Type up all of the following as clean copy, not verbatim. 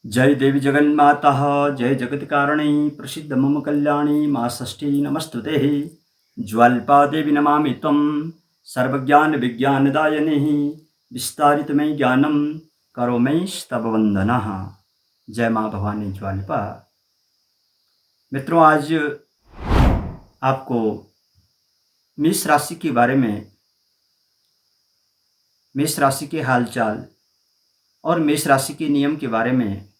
जय देवी जगन्माता जय जगत्कारिणी प्रसिद्ध मम कल्याणी माँ षष्ठी नमस्तुते ज्वाल्पा देवी नमामि त्वं सर्वज्ञान विज्ञानदायिनी विस्तारित में ज्ञानम करो मैं स्तव वंदना। जय माँ भवानी ज्वाल्पा। मित्रों, आज आपको मेष राशि के बारे में, मेष राशि के हालचाल और मेष राशि के नियम के बारे में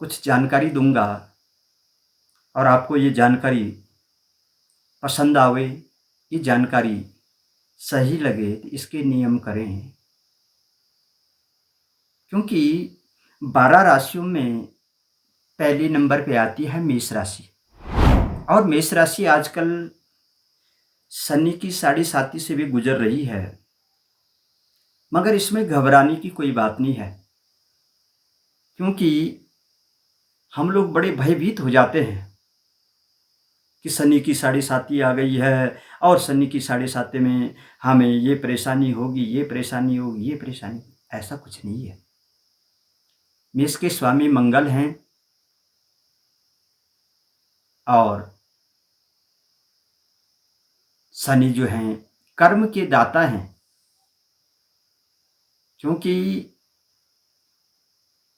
कुछ जानकारी दूंगा, और आपको ये जानकारी पसंद आवे, ये जानकारी सही लगे तो इसके नियम करें। क्योंकि 12 राशियों में पहले नंबर पे आती है मेष राशि, और मेष राशि आजकल शनि की 7.5 से भी गुजर रही है, मगर इसमें घबराने की कोई बात नहीं है। क्योंकि हम लोग बड़े भयभीत हो जाते हैं कि शनि की 7.5 आ गई है और शनि की 7.5 में हमें ये परेशानी होगी, ये परेशानी होगी, ये परेशानी। ऐसा कुछ नहीं है। मेष के स्वामी मंगल हैं और शनि जो हैं कर्म के दाता हैं। क्योंकि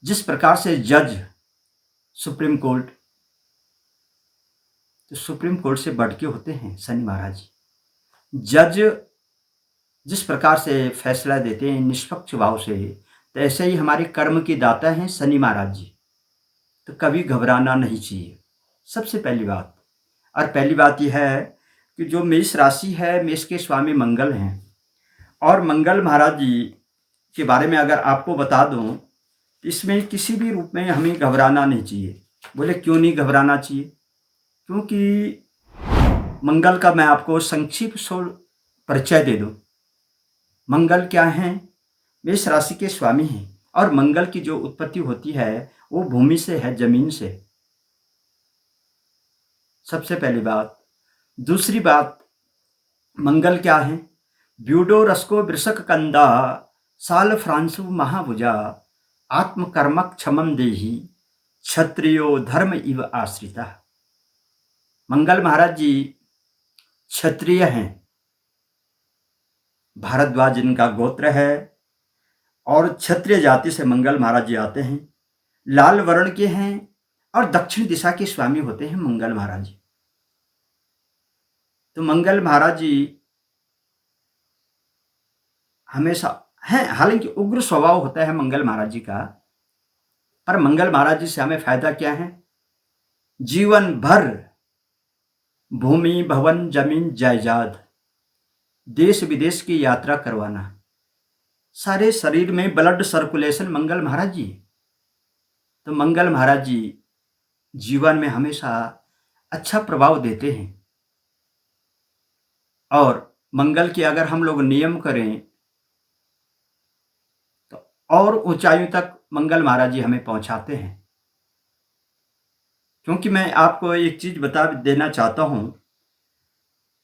जिस प्रकार से जज सुप्रीम कोर्ट, तो सुप्रीम कोर्ट से बढ़ के होते हैं शनि महाराज। जज जिस प्रकार से फैसला देते हैं निष्पक्ष भाव से, तो ऐसे ही हमारे कर्म के दाता हैं शनि महाराज जी। तो कभी घबराना नहीं चाहिए, सबसे पहली बात। और पहली बात यह है कि जो मेष राशि है, मेष के स्वामी मंगल हैं, और मंगल महाराज जी के बारे में अगर आपको बता दूं, इसमें किसी भी रूप में हमें घबराना नहीं चाहिए। बोले क्यों नहीं घबराना चाहिए? क्योंकि मंगल का मैं आपको संक्षिप्त परिचय दे दूं। मंगल क्या हैं? मेष राशि के स्वामी हैं, और मंगल की जो उत्पत्ति होती है वो भूमि से है, जमीन से। सबसे पहली बात। दूसरी बात, मंगल क्या है? ब्यूडो रस्को वृषक कंदा साल फ्रांसु महाभुजा आत्मकर्मक क्षमम देही क्षत्रियो धर्म इव आश्रिता। मंगल महाराज जी क्षत्रिय हैं, भारद्वाज इनका गोत्र है, और क्षत्रिय जाति से मंगल महाराज जी आते हैं। लाल वर्ण के हैं और दक्षिण दिशा के स्वामी होते हैं मंगल महाराज जी। तो मंगल महाराज जी हमेशा हैं, हालांकि उग्र स्वभाव होता है मंगल महाराज जी का, पर मंगल महाराज जी से हमें फायदा क्या है? जीवन भर भूमि भवन जमीन जायदाद देश विदेश की यात्रा करवाना, सारे शरीर में ब्लड सर्कुलेशन मंगल महाराज जी। तो मंगल महाराज जी जीवन में हमेशा अच्छा प्रभाव देते हैं, और मंगल के अगर हम लोग नियम करें तो और ऊंचाइयों तक मंगल महाराज जी हमें पहुंचाते हैं। क्योंकि मैं आपको एक चीज बता देना चाहता हूं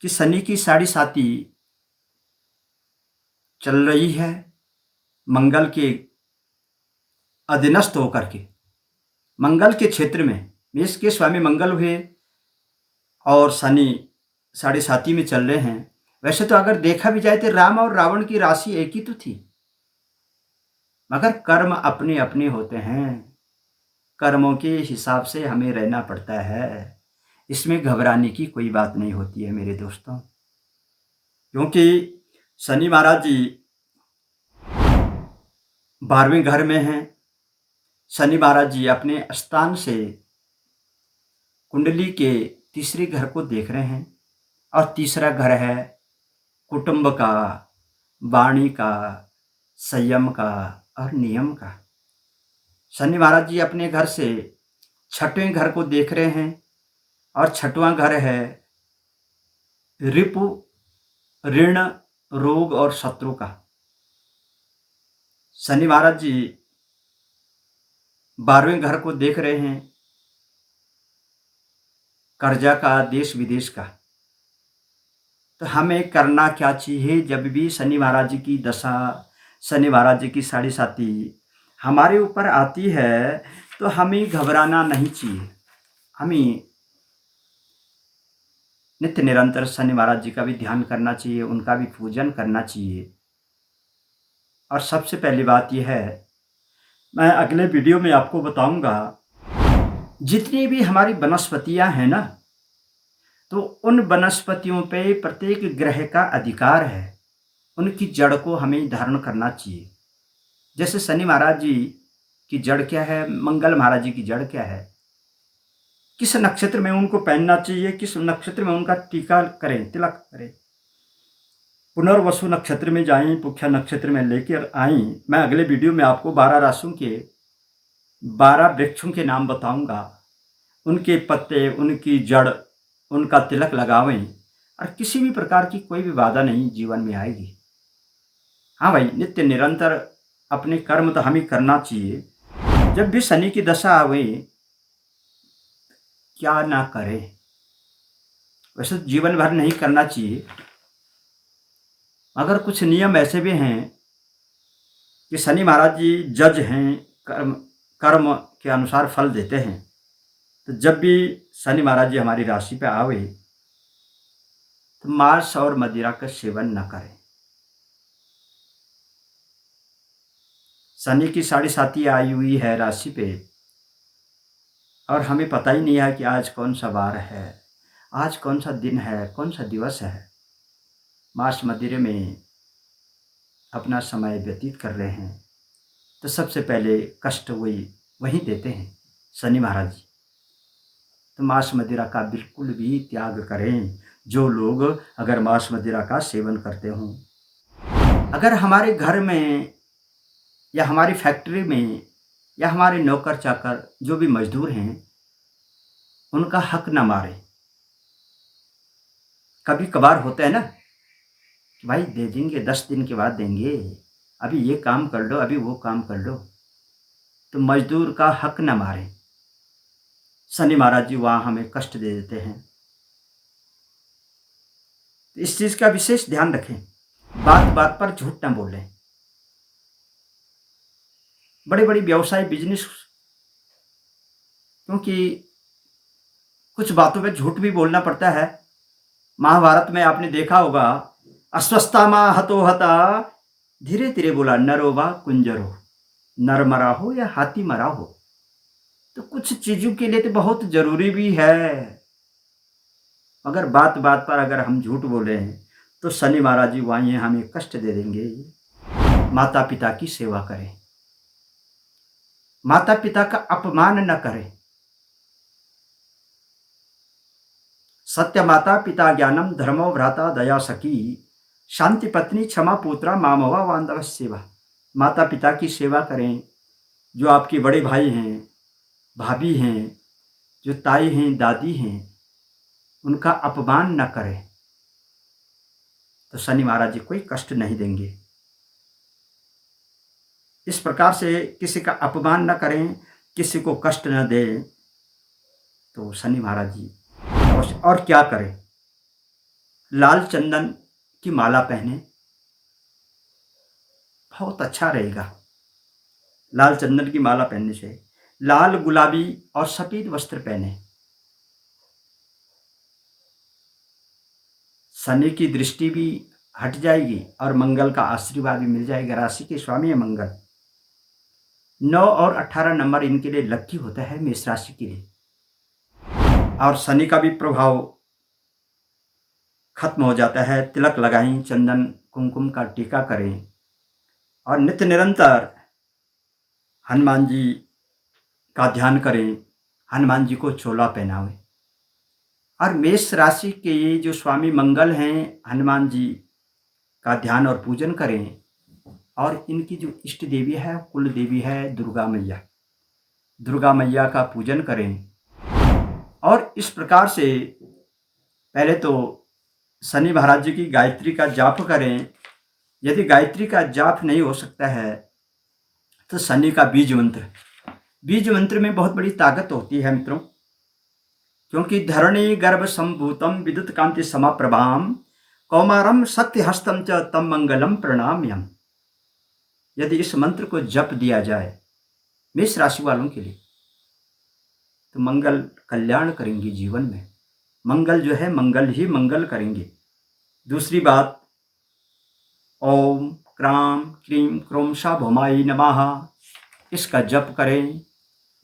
कि शनि की 7.5 चल रही है मंगल के अधीनस्थ होकर के। मंगल के क्षेत्र में मेष के स्वामी मंगल हुए और शनि 7.5 में चल रहे हैं। वैसे तो अगर देखा भी जाए तो राम और रावण की राशि एक ही तो थी, मगर कर्म अपने अपने होते हैं। कर्मों के हिसाब से हमें रहना पड़ता है। इसमें घबराने की कोई बात नहीं होती है मेरे दोस्तों। क्योंकि शनि महाराज जी 12वें घर में हैं। शनि महाराज जी अपने स्थान से कुंडली के तीसरे घर को देख रहे हैं, और तीसरा घर है कुटुंब का, वाणी का, संयम का और नियम का। शनि महाराज जी अपने घर से 6वें घर को देख रहे हैं, और 6वां घर है रिपु, ऋण, रोग और शत्रु का। शनि महाराज जी 12वें घर को देख रहे हैं कर्जा का, देश विदेश का। तो हमें करना क्या चाहिए? जब भी शनि महाराज जी की दशा, शनि महाराज जी की 7.5 हमारे ऊपर आती है, तो हमें घबराना नहीं चाहिए। हमें नित्य निरंतर शनि महाराज जी का भी ध्यान करना चाहिए, उनका भी पूजन करना चाहिए। और सबसे पहली बात यह है, मैं अगले वीडियो में आपको बताऊंगा, जितनी भी हमारी वनस्पतियां हैं ना, तो उन वनस्पतियों पे प्रत्येक ग्रह का अधिकार है, उनकी जड़ को हमें धारण करना चाहिए। जैसे शनि महाराज जी की जड़ क्या है, मंगल महाराज जी की जड़ क्या है, किस नक्षत्र में उनको पहनना चाहिए, किस नक्षत्र में उनका टीका करें, तिलक करें। पुनर्वसु नक्षत्र में जाएं, पुष्य नक्षत्र में लेकर आएं। मैं अगले वीडियो में आपको 12 राशियों के 12 वृक्षों के नाम बताऊंगा, उनके पत्ते, उनकी जड़, उनका तिलक लगावें और किसी भी प्रकार की कोई भी बाधा नहीं जीवन में आएगी। हाँ भाई, नित्य निरंतर अपने कर्म तो हमें करना चाहिए। जब भी शनि की दशा आवे, क्या ना करें, वैसे जीवन भर नहीं करना चाहिए, मगर कुछ नियम ऐसे भी हैं कि शनि महाराज जी जज हैं, कर्म कर्म के अनुसार फल देते हैं। तो जब भी शनि महाराज जी हमारी राशि पे आवे, तो मांस और मदिरा का सेवन न करें। शनि की 7.5 आई हुई है राशि पे, और हमें पता ही नहीं है कि आज कौन सा वार है, आज कौन सा दिन है, कौन सा दिवस है। मांस मदिरे में अपना समय व्यतीत कर रहे हैं, तो सबसे पहले कष्ट वही देते हैं शनि महाराज जी। तो मांस मदिरा का बिल्कुल भी त्याग करें। जो लोग अगर मांस मदिरा का सेवन करते हों, अगर हमारे घर में या हमारी फैक्ट्री में या हमारे नौकर चाकर जो भी मजदूर हैं, उनका हक न मारें। कभी कभार होता है ना कि भाई दे देंगे, 10 दिन के बाद देंगे, अभी ये काम कर लो, अभी वो काम कर लो, तो मजदूर का हक न मारें। शनि महाराज जी वहाँ हमें कष्ट दे देते हैं, तो इस चीज़ का विशेष ध्यान रखें। बात बात पर झूठ न बोलें। बड़े बड़े व्यवसाय, बिजनेस, क्योंकि कुछ बातों पे झूठ भी बोलना पड़ता है। महाभारत में आपने देखा होगा, अस्वस्था माँ हतो हता, धीरे धीरे बोला नरो वा कुंजरो, नर मरा हो या हाथी मरा हो। तो कुछ चीज़ों के लिए तो बहुत ज़रूरी भी है, मगर बात बात पर अगर हम झूठ बोले हैं तो शनि महाराज जी वहीं हमें कष्ट दे देंगे। माता पिता की सेवा करें, माता पिता का अपमान न करें। सत्य माता पिता ज्ञानम धर्मो भ्राता दया सखी, शांति पत्नी क्षमा पुत्रा मामवा बांधव सेवा। माता पिता की सेवा करें, जो आपके बड़े भाई हैं, भाभी हैं, जो ताई हैं, दादी हैं, उनका अपमान न करें, तो शनि महाराज जी कोई कष्ट नहीं देंगे। इस प्रकार से किसी का अपमान न करें, किसी को कष्ट न दें, तो शनि महाराज जी और क्या करें, लाल चंदन की माला पहने, बहुत अच्छा रहेगा। लाल चंदन की माला पहनने से लाल, गुलाबी और सफेद वस्त्र पहने। शनि की दृष्टि भी हट जाएगी और मंगल का आशीर्वाद भी मिल जाएगा। राशि के स्वामी है मंगल। 9 और 18 नंबर इनके लिए लकी होता है, मेष राशि के लिए। और शनि का भी प्रभाव खत्म हो जाता है। तिलक लगाएं, चंदन कुमकुम का टीका करें और नित्य निरंतर हनुमान जी का ध्यान करें, हनुमान जी को चोला पहनावें। और मेष राशि के जो स्वामी मंगल हैं, हनुमान जी का ध्यान और पूजन करें। और इनकी जो इष्ट देवी है, कुल देवी है दुर्गा मैया, दुर्गा मैया का पूजन करें। और इस प्रकार से पहले तो शनि महाराज जी की गायत्री का जाप करें। यदि गायत्री का जाप नहीं हो सकता है तो शनि का बीज मंत्र, बीज मंत्र में बहुत बड़ी ताकत होती है मित्रों, क्योंकि धरणी गर्भ संभूतम विद्युत कांति समाप्रभाम कौमारम सत्य हस्तम च तम मंगलम प्रणाम्यम। यदि इस मंत्र को जप दिया जाए मेष राशि वालों के लिए, तो मंगल कल्याण करेंगे जीवन में। मंगल जो है मंगल ही मंगल करेंगे। दूसरी बात, ओम क्राम क्रीम क्रोम शाभौमाय नमः, इसका जप करें।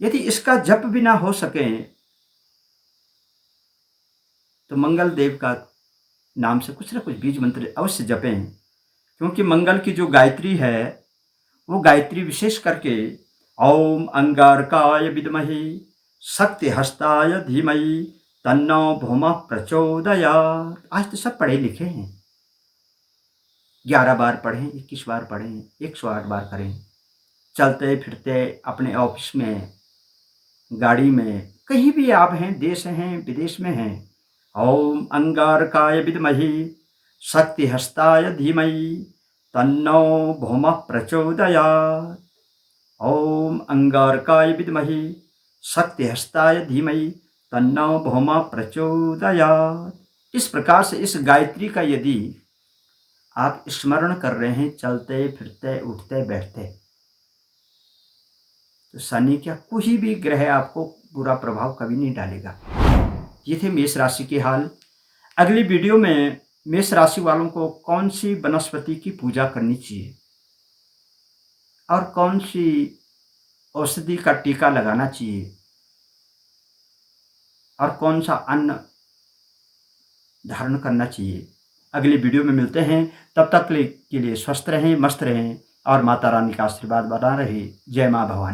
यदि इसका जप भी ना हो सके तो मंगल देव का नाम से कुछ ना कुछ बीज मंत्र अवश्य जपें, क्योंकि मंगल की जो गायत्री है वो गायत्री विशेष करके ओम अंगारकाय विद्महे शक्ति हस्ताय धीमहि तन्नो भौमः प्रचोदयात्। आज तो सब पढ़े लिखे हैं, 11 बार पढ़ें, 21 बार पढ़ें, 108 बार करें, चलते फिरते अपने ऑफिस में, गाड़ी में, कहीं भी आप हैं, देश हैं विदेश में हैं। ओम अंगारकाय विद्महे शक्ति हस्ताय धीमहि तन्नो भौमः प्रचोदयात्। ओम अंगारकाय विद्महे शक्ति हस्ताय धीमहि तन्नो भौमः प्रचोदयात्। इस प्रकार से इस गायत्री का यदि आप स्मरण कर रहे हैं चलते फिरते उठते बैठते, तो शनि क्या कोई भी ग्रह आपको बुरा प्रभाव कभी नहीं डालेगा। ये थे मेष राशि के हाल। अगली वीडियो में मेष राशि वालों को कौन सी वनस्पति की पूजा करनी चाहिए और कौन सी औषधि का टीका लगाना चाहिए और कौन सा अन्न धारण करना चाहिए, अगली वीडियो में मिलते हैं। तब तक के लिए स्वस्थ रहें, मस्त रहें और माता रानी का आशीर्वाद बना रहे। जय माँ भवानी।